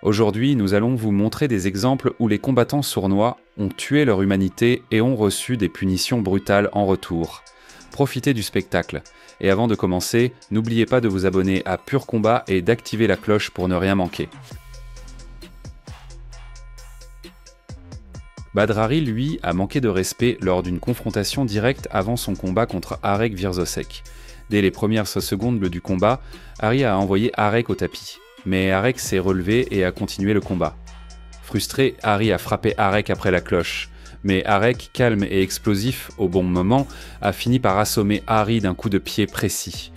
Aujourd'hui, nous allons vous montrer des exemples où les combattants sournois ont tué leur humanité et ont reçu des punitions brutales en retour. Profitez du spectacle. Et avant de commencer, n'oubliez pas de vous abonner à Pur Combat et d'activer la cloche pour ne rien manquer. Badrari, lui, a manqué de respect lors d'une confrontation directe avant son combat contre Arek Virzosek. Dès les premières secondes du combat, Ari a envoyé Arek au tapis. Mais Arek s'est relevé et a continué le combat. Frustré, Ari a frappé Arek après la cloche. Mais Arek, calme et explosif au bon moment, a fini par assommer Ari d'un coup de pied précis.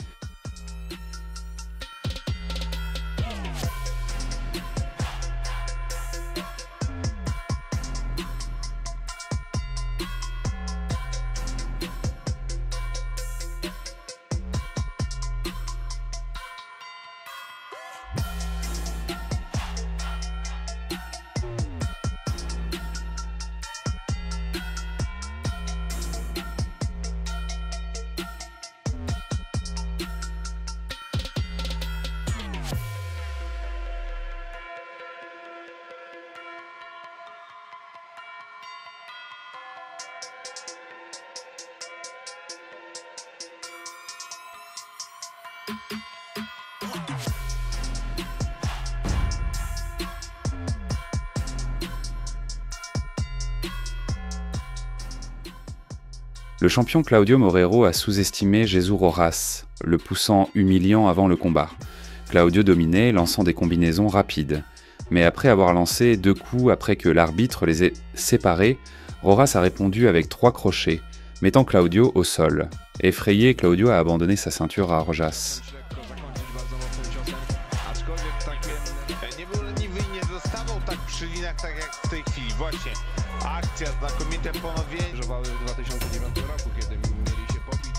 Le champion Claudio Morero a sous-estimé Jesús Rojas, le poussant humiliant avant le combat. Claudio dominait, lançant des combinaisons rapides. Mais après avoir lancé 2 coups après que l'arbitre les ait séparés, Rojas a répondu avec 3 crochets, mettant Claudio au sol. Effrayé, Claudio a abandonné sa ceinture à Rojas. Akcja, znakomite ponowienie. Żywały w 2009 roku, kiedy mieli się pobić.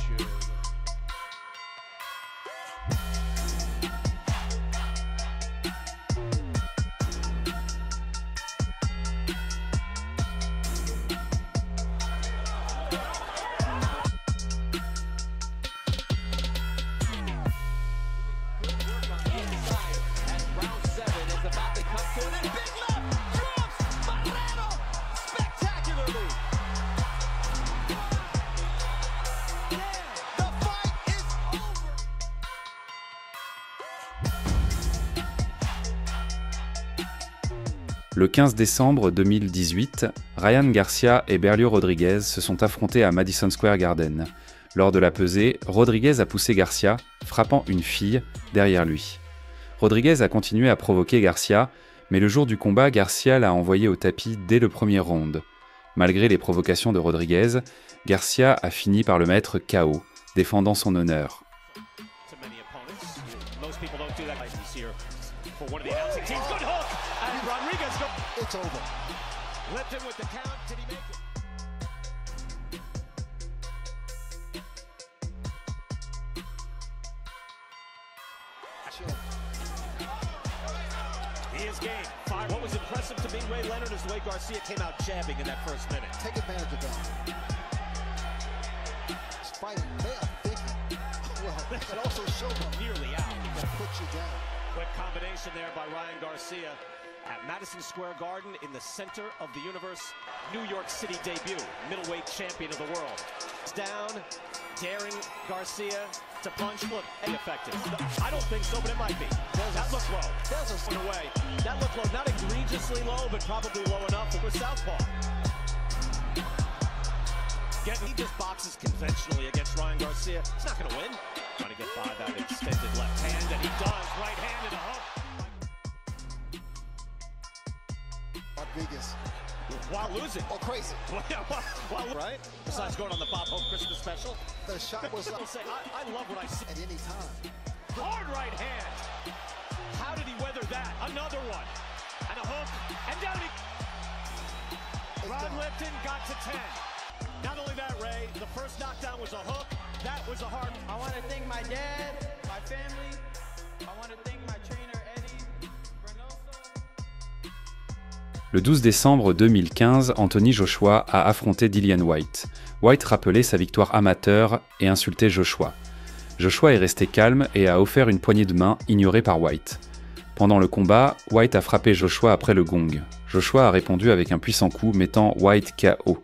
Le 15 décembre 2018, Ryan Garcia et Berlio Rodriguez se sont affrontés à Madison Square Garden. Lors de la pesée, Rodriguez a poussé Garcia, frappant une fille derrière lui. Rodriguez a continué à provoquer Garcia, mais le jour du combat, Garcia l'a envoyé au tapis dès le premier round. Malgré les provocations de Rodriguez, Garcia a fini par le mettre KO, défendant son honneur. It's over. Left him with the count. Did he make it? He is game. What was impressive to me, Ray Leonard, is the way Garcia came out jabbing in that first minute. Take advantage of that. It's fighting. They are thinking. Well, it also showed them nearly out. That put you down. Quick combination there by Ryan Garcia. At Madison Square Garden in the center of the universe, New York City debut, middleweight champion of the world. It's down, daring Garcia to punch. Look, effective. I don't think so, but it might be. That looked low. There's a away. That looked low, not egregiously low, but probably low enough for southpaw. He just boxes conventionally against Ryan Garcia. He's not going to win. Trying to get by that extended left hand, and he does. Right hand and a hook. Rodriguez. While losing. Oh, crazy. while right? Besides going on the Bob Hope Christmas special. The shot was up. Say, I love what I see. At any time. Hard right hand. How did he weather that? Another one. And a hook. And down he... Ron Lipton got to 10. Not only that, Ray, the first knockdown was a hook. That was a hard... I want to thank my dad, my family. I want to thank my trainer, Eddie Reynoso. Le 12 décembre 2015, Anthony Joshua a affronté Dillian Whyte. Whyte rappelait sa victoire amateur et insultait Joshua. Joshua est resté calme et a offert une poignée de main ignorée par Whyte. Pendant le combat, White a frappé Joshua après le gong. Joshua a répondu avec un puissant coup, mettant White KO.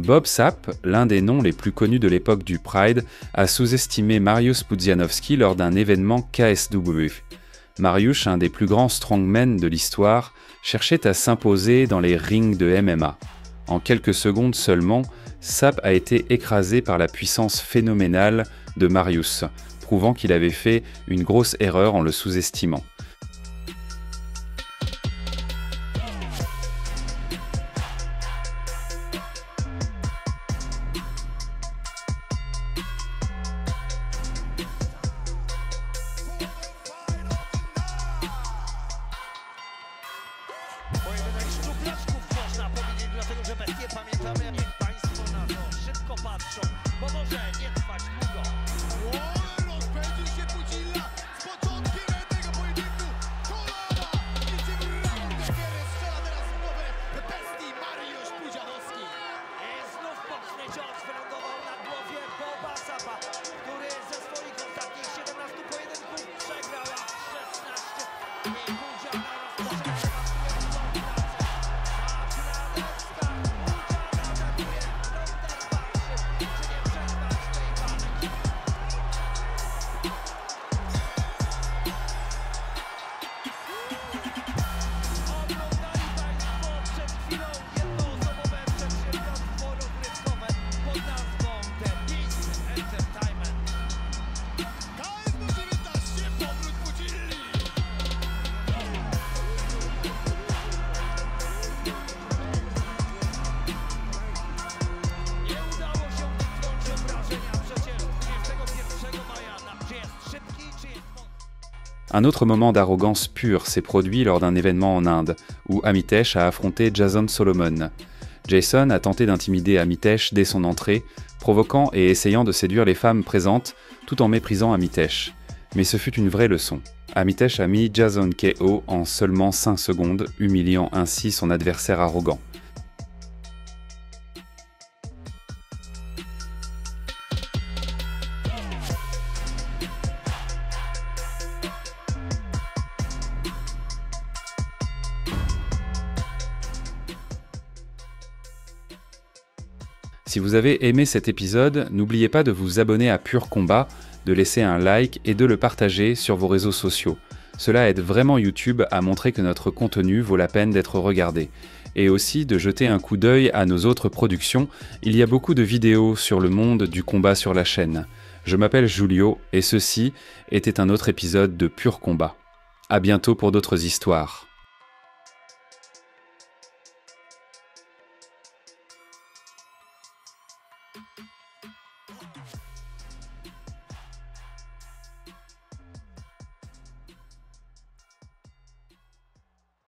Bob Sapp, l'un des noms les plus connus de l'époque du Pride, a sous-estimé Mariusz Pudzianowski lors d'un événement KSW. Mariusz, un des plus grands strongmen de l'histoire, cherchait à s'imposer dans les rings de MMA. En quelques secondes seulement, Sapp a été écrasé par la puissance phénoménale de Mariusz, prouvant qu'il avait fait une grosse erreur en le sous-estimant. Pojedynek szczuplaczków można powiedzieć, dlatego że bestie pamiętamy, niech państwo na to szybko patrzą, bo może nie trwać długo. Rozpędził się Pudzilla z początkiem jednego pojedynku. Kolana! Niczym Ramon Degery strzela teraz w głowę bestii Mariusz Pudzianowski. I znów mocny cios wylądował na głowie Boba Sappa, który ze swoich ostatnich 17 pojedynków przegrał aż 16. I Pudziana rozpoczyna Un autre moment d'arrogance pure s'est produit lors d'un événement en Inde, où Amitesh a affronté Jason Solomon. Jason a tenté d'intimider Amitesh dès son entrée, provoquant et essayant de séduire les femmes présentes, tout en méprisant Amitesh. Mais ce fut une vraie leçon. Amitesh a mis Jason KO en seulement 5 secondes, humiliant ainsi son adversaire arrogant. Si vous avez aimé cet épisode, n'oubliez pas de vous abonner à Pur Combat, de laisser un like et de le partager sur vos réseaux sociaux. Cela aide vraiment YouTube à montrer que notre contenu vaut la peine d'être regardé. Et aussi de jeter un coup d'œil à nos autres productions, il y a beaucoup de vidéos sur le monde du combat sur la chaîne. Je m'appelle Julio et ceci était un autre épisode de Pur Combat. À bientôt pour d'autres histoires.